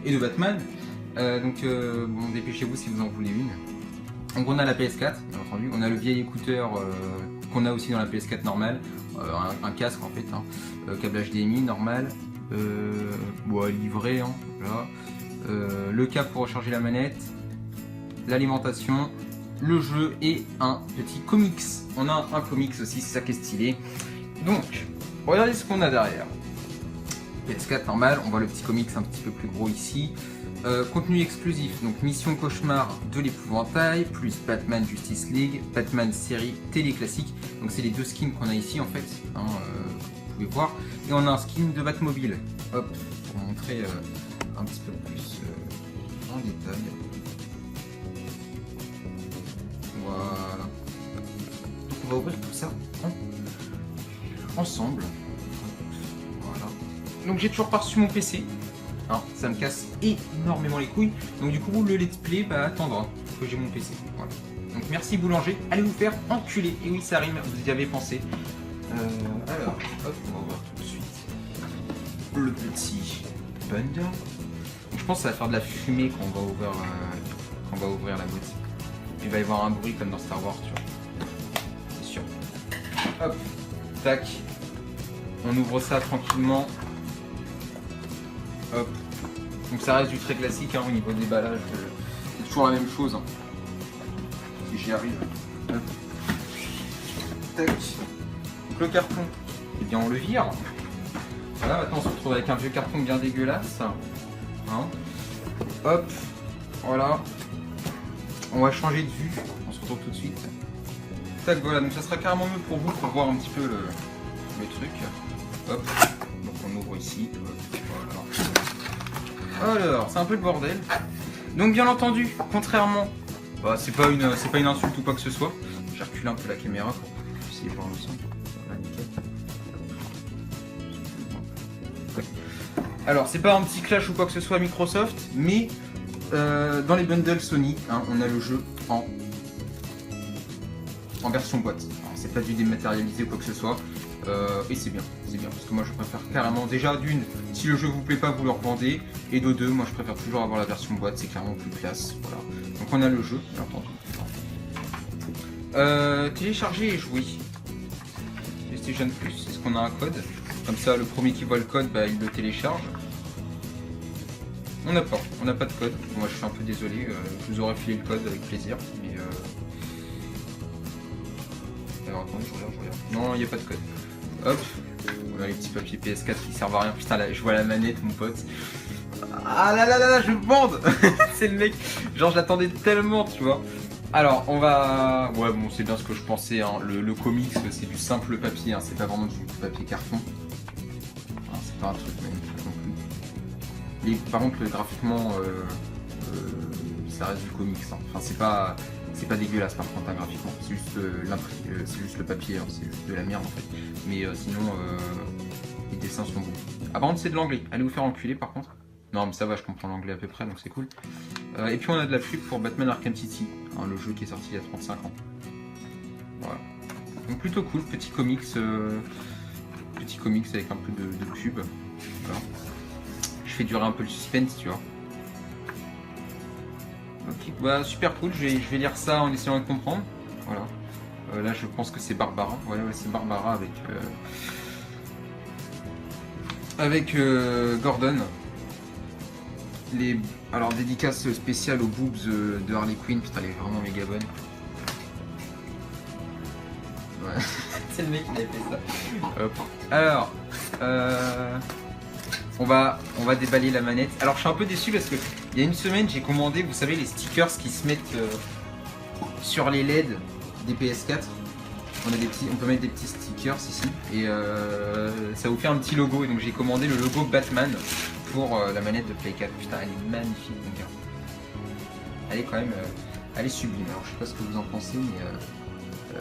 Et de Batman. Bon, dépêchez-vous si vous en voulez une. Donc on a la PS4, bien entendu, on a le vieil écouteur qu'on a aussi dans la PS4 normale, un casque en fait, hein, câble HDMI normal, livré, hein, là. Le câble pour recharger la manette, l'alimentation, le jeu et un petit comics. On a un comics aussi, c'est ça qui est stylé. Donc, regardez ce qu'on a derrière. PS4 normal, on voit le petit comics un petit peu plus gros ici. Contenu exclusif, donc Mission Cauchemar de l'épouvantail, plus Batman Justice League, Batman série télé classique. Donc c'est les deux skins qu'on a ici en fait, hein, vous pouvez voir. Et on a un skin de Batmobile. Hop, pour montrer un petit peu plus en détail. Voilà. Donc on va ouvrir tout ça ensemble. Voilà. Donc j'ai toujours pas reçu mon PC. Hein, ça me casse énormément les couilles. Donc du coup le let's play attendra que j'ai mon PC. Voilà. Donc merci boulanger, allez vous faire enculer. Et oui ça rime, vous y avez pensé. Alors, hop, on va voir tout de suite le petit bundle. Donc, je pense que ça va faire de la fumée quand on va ouvrir la boîte. Il va y avoir un bruit comme dans Star Wars, tu vois. C'est sûr. Hop, tac. On ouvre ça tranquillement. Hop. Donc ça reste du très classique hein, au niveau de déballage. C'est toujours la même chose. Hein. Si j'y arrive. Hop. Tac. Donc le carton, eh bien on le vire. Voilà, maintenant on se retrouve avec un vieux carton bien dégueulasse. Hein. Hop. Voilà. On va changer de vue. On se retrouve tout de suite. Tac, voilà. Donc ça sera carrément mieux pour vous pour voir un petit peu le truc. Hop. Donc on ouvre ici. Voilà. Alors, c'est un peu le bordel. Donc bien entendu, contrairement, c'est pas une insulte ou quoi que ce soit. J'ai reculé un peu la caméra pour essayer de voir le son. Voilà, nickel. Alors, c'est pas un petit clash ou quoi que ce soit Microsoft, mais dans les bundles Sony, hein, on a le jeu en version boîte. C'est pas du dématérialisé ou quoi que ce soit. Et c'est bien, parce que moi je préfère carrément, déjà d'une, si le jeu vous plaît pas vous le revendez, et de deux, moi je préfère toujours avoir la version boîte, c'est clairement plus classe, voilà. Donc on a le jeu, bien entendu. Télécharger et jouer. PlayStation Plus, est-ce qu'on a un code? Comme ça le premier qui voit le code, il le télécharge. On n'a pas de code, moi je suis un peu désolé, je vous aurais filé le code avec plaisir, mais alors attendez, je regarde. Non, il n'y a pas de code. Hop, on a les petits papiers PS4 qui servent à rien. Putain, là, je vois la manette, mon pote. Ah là là là là, je bande. C'est le mec. Genre, je l'attendais tellement, tu vois. Alors, on va. Ouais, bon, c'est bien ce que je pensais. Hein. Le comics, c'est du simple papier. Hein. C'est pas vraiment du papier carton. Hein, c'est pas un truc magnifique non plus. Et, par contre, graphiquement, ça reste du comics. Hein. Enfin, c'est pas dégueulasse par contre hein, graphiquement, c'est juste le papier, hein, c'est juste de la merde en fait. Mais sinon les dessins sont beaux. Ah par contre c'est de l'anglais, allez vous faire enculer par contre. Non mais ça va, je comprends l'anglais à peu près donc c'est cool. Et puis on a de la pub pour Batman Arkham City, hein, le jeu qui est sorti il y a 35 ans. Voilà. Donc plutôt cool, petit comics avec un peu de pub. Voilà. Je fais durer un peu le suspense tu vois. Ok, super cool, je vais lire ça en essayant de comprendre. Voilà. Là je pense que c'est Barbara. Ouais, c'est Barbara avec Gordon. Alors dédicace spéciale aux boobs de Harley Quinn, putain elle est vraiment méga bonne. Ouais. C'est le mec qui avait fait ça. Hop. Alors on va déballer la manette. Alors je suis un peu déçu parce que il y a une semaine j'ai commandé, vous savez les stickers qui se mettent sur les LED des PS4. On peut mettre des petits stickers ici et ça vous fait un petit logo. Et donc j'ai commandé le logo Batman pour la manette de Play 4. Putain elle est magnifique mon gars. Elle est quand même, elle est sublime. Alors je sais pas ce que vous en pensez mais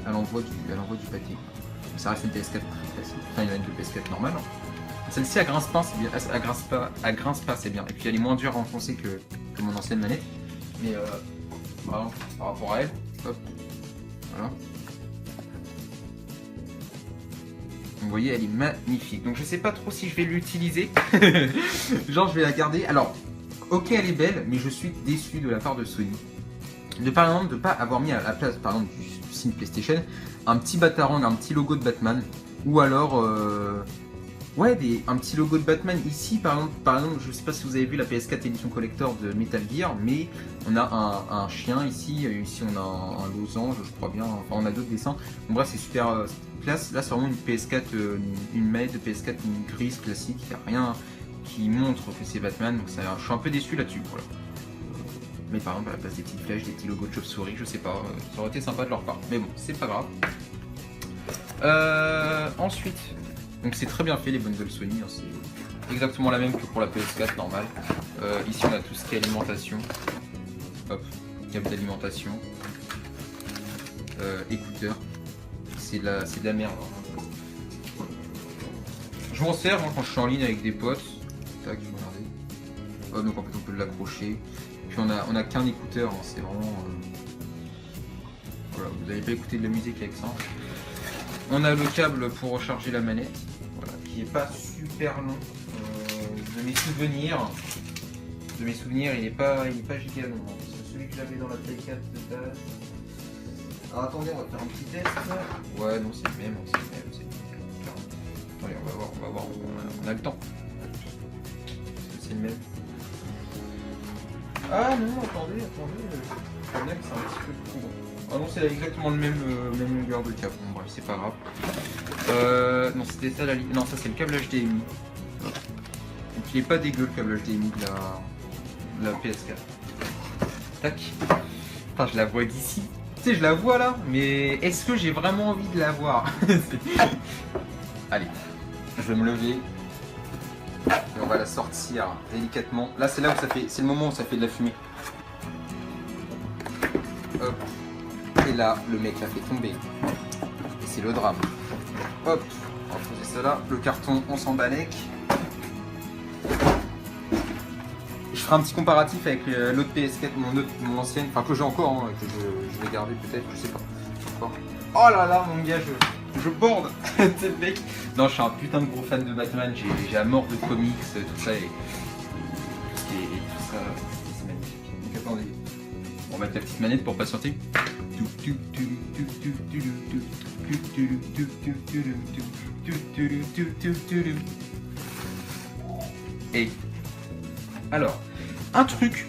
elle envoie du pâté. Ça reste une PS4 très classique. Enfin une manette de PS4 normale. Hein. Celle-ci elle grince pas, c'est bien. Elle grince pas, c'est bien. Et puis elle est moins dure à enfoncer que mon ancienne manette. Mais voilà, par rapport à elle, hop, Voilà. Vous voyez, elle est magnifique. Donc je sais pas trop si je vais l'utiliser. Genre je vais la garder. Alors, ok, elle est belle, mais je suis déçu de la part de Sony. Par exemple, de ne pas avoir mis à la place, par exemple, du signe PlayStation, un petit Batarang, un petit logo de Batman. Ou alors, ouais, un petit logo de Batman ici, par exemple, je sais pas si vous avez vu la PS4 édition collector de Metal Gear, mais on a un chien ici on a un losange, je crois bien, enfin on a d'autres dessins. Donc bref, c'est super classe. Là, c'est vraiment une PS4, une manette de PS4, une grise classique, il n'y a rien qui montre que c'est Batman, donc ça, je suis un peu déçu là-dessus. Voilà. Mais par exemple, à la place des petites flèches, des petits logos de chauve-souris, je sais pas, ça aurait été sympa de leur part. Mais bon, c'est pas grave. Ensuite, donc c'est très bien fait les bundles Sony, hein, c'est exactement la même que pour la PS4 normale. Ici on a tout ce qui est alimentation, hop, câble d'alimentation, écouteurs, c'est de la merde. Hein. Je m'en sers hein, quand je suis en ligne avec des potes. Tac, regardez. Hop, donc en fait on peut l'accrocher. Puis on a qu'un écouteur, hein, c'est vraiment. Voilà, vous n'allez pas écouter de la musique avec ça. On a le câble pour recharger la manette, voilà, qui est pas super long. De mes souvenirs, il est pas giga long. Hein, parce que celui que j'avais dans la Play 4 de base. Alors attendez, on va faire un petit test. Ouais, non, c'est le même, Attendez, on va voir, on a le temps. C'est le même. Ah non, attendez, je crois bien que c'est un petit peu plus long. Ah non, c'est exactement le même longueur de câble. Bon, bref, c'est pas grave. Non, c'était ça la ligne. Non, ça c'est le câble HDMI. Donc il est pas dégueu le câble HDMI de la PS4. Tac. Enfin, je la vois d'ici. Tu sais, je la vois là, mais est-ce que j'ai vraiment envie de la voir? Allez, je vais me lever. Et on va la sortir délicatement. Là, c'est là où ça fait. C'est le moment où ça fait de la fumée. Hop. Et là, le mec l'a fait tomber. Et c'est le drame. Hop, on va poser ça là. Le carton, on s'en balèque. Je ferai un petit comparatif avec l'autre PS4, mon ancienne, enfin que j'ai encore, hein, que je vais garder peut-être, je sais pas. Oh là là, mon gars, je borde. C'est le mec. Non, je suis un putain de gros fan de Batman. J'ai à mort de comics, tout ça et tout ça. C'est magnifique. Donc attendez. On va mettre la petite manette pour patienter. Et alors, un truc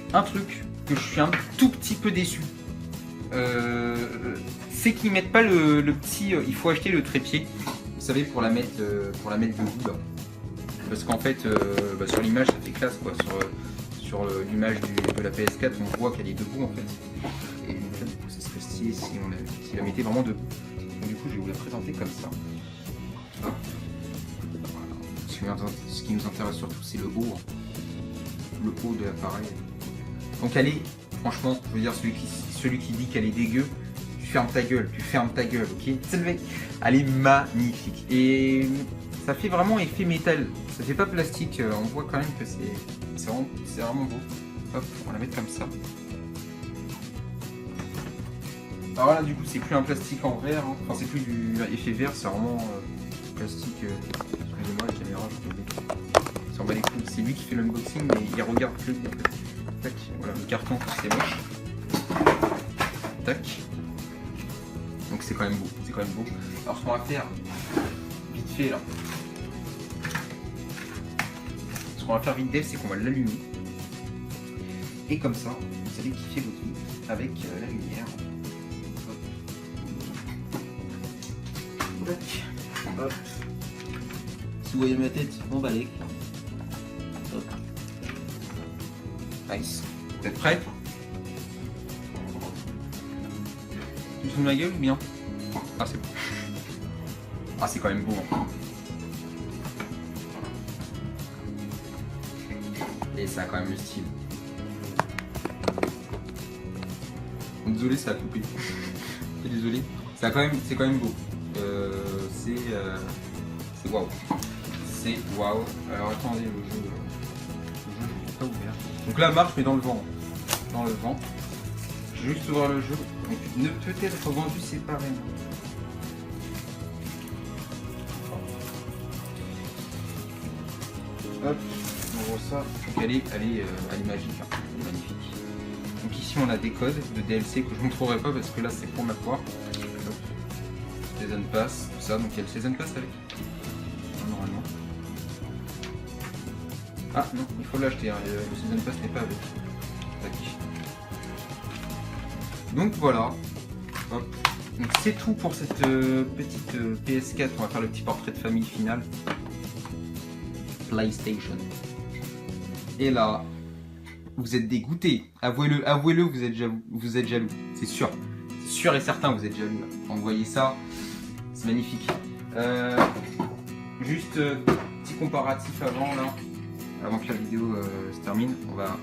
que je suis un tout petit peu déçu, c'est qu'ils mettent pas le petit. Il faut acheter le trépied, vous savez, pour la mettre debout là. Parce qu'en fait, sur l'image, ça fait classe quoi. Sur l'image de la PS4, on voit qu'elle est debout en fait. Et du coup, ça serait stylé si la mettait vraiment debout. Donc, du coup, je vais vous la présenter comme ça. Voilà. Ce qui nous intéresse surtout, c'est le haut. Le haut de l'appareil. Donc elle est, franchement, je veux dire, celui qui dit qu'elle est dégueu, tu fermes ta gueule, ok? C'est le mec. Elle est magnifique. Et ça fait vraiment effet métal. Ça fait pas plastique. On voit quand même que c'est vraiment beau. Hop, on va la mettre comme ça. Alors là, du coup, c'est plus un plastique en verre. Hein. Enfin, c'est plus du effet verre, c'est vraiment plastique. Excusez-moi, la caméra, je peux s'en bat les couilles. C'est lui qui fait l'unboxing, mais il regarde que lui en fait. Tac, voilà, le carton, c'est moche. Tac. Donc c'est quand même beau, Alors ce qu'on va faire, vite fait là. Ce qu'on va faire vite fait, c'est qu'on va l'allumer. Et comme ça, vous allez kiffer votre vie avec la lumière. Tac. Hop. Si vous voyez ma tête, on balèque. Hop. Nice. Vous êtes prêts? Tu te fous de ma gueule ou bien? Ah c'est bon. Ah c'est quand même beau. Hein. Et ça a quand même le style. Désolé, ça a coupé. Désolé. C'est quand même beau. C'est waouh. C'est waouh. Alors attendez, le jeu je l'ai pas ouvert. Donc là marche mais dans le vent. Je vais juste ouvrir le jeu. Donc ne peut être vendu séparément. Hop, on voit ça. Donc elle est magique, hein. Elle est magnifique. Donc ici on a des codes de DLC que je ne montrerai pas parce que là c'est pour ma poire. Season Pass, tout ça. Donc il y a le Season Pass avec. Normalement. Ah non, il faut l'acheter, hein. Le Season Pass n'est pas avec. Tac. Donc voilà. Hop. Donc c'est tout pour cette petite PS4. On va faire le petit portrait de famille final. PlayStation. Et là, vous êtes dégoûté. Avouez-le, avouez-le, vous êtes jaloux. C'est sûr. C'est sûr et certain, vous êtes jaloux là. Quand vous voyez ça, c'est magnifique. Juste petit comparatif avant là. Avant que la vidéo se termine, on va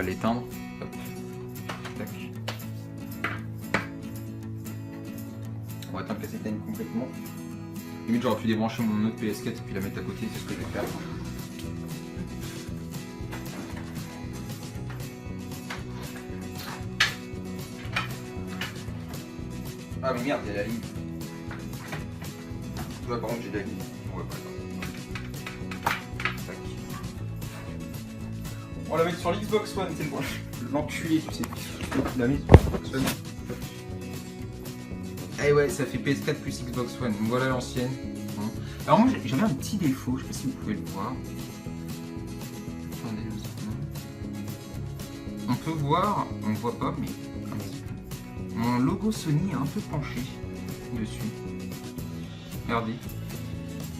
l'éteindre. Hop. Tac. On va attendre qu'elle s'éteigne complètement. Limite j'aurais pu débrancher mon autre PS4 et puis la mettre à côté, c'est ce que je vais faire. Ah mais merde, il y a la ligne. Tu vois par contre j'ai de la ligne. On voit pas. Tac. On va la mettre sur l'Xbox One, c'est l'enculé, tu sais. La mise sur l'Xbox One. Eh ouais, ça fait PS4 plus Xbox One. Donc voilà l'ancienne. Alors moi j'avais un petit défaut, je sais pas si vous pouvez le voir. Attendez 2 secondes. On peut voir, on ne voit pas, mais un petit peu. Mon logo Sony est un peu penché dessus. Regardez.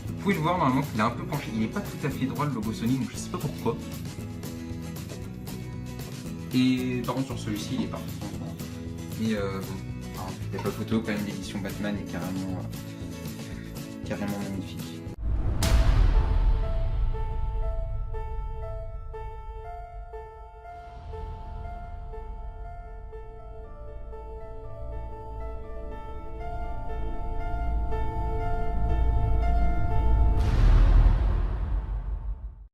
Vous pouvez le voir normalement qu'il est un peu penché. Il n'est pas tout à fait droit le logo Sony, donc je sais pas pourquoi. Et par contre sur celui-ci il est parfaitement. Mais bon. Il n'y a pas photo quand même, l'édition Batman est carrément magnifique.